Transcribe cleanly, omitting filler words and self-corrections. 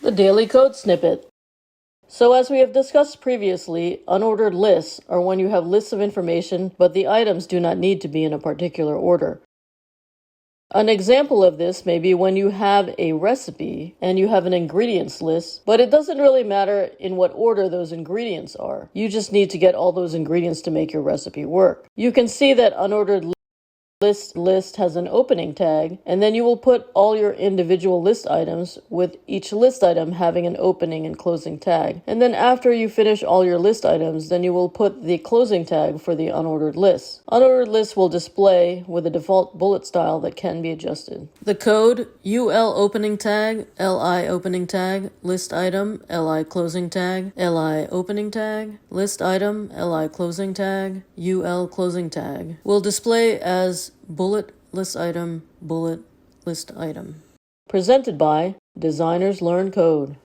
The daily code snippet. So as we have discussed previously, unordered lists are when you have lists of information, but the items do not need to be in a particular order. An example of this may be when you have a recipe and you have an ingredients list, but it doesn't really matter in what order those ingredients are. You just need to get all those ingredients to make your recipe work. You can see that unordered list has an opening tag, and then you will put all your individual list items with each list item having an opening and closing tag. And then after you finish all your list items, then you will put the closing tag for the unordered list. Unordered lists will display with a default bullet style that can be adjusted. The code UL opening tag, LI opening tag, list item, LI closing tag, LI opening tag, list item, LI closing tag, UL closing tag will display as bullet list item, bullet list item. Presented by Designers Learn Code.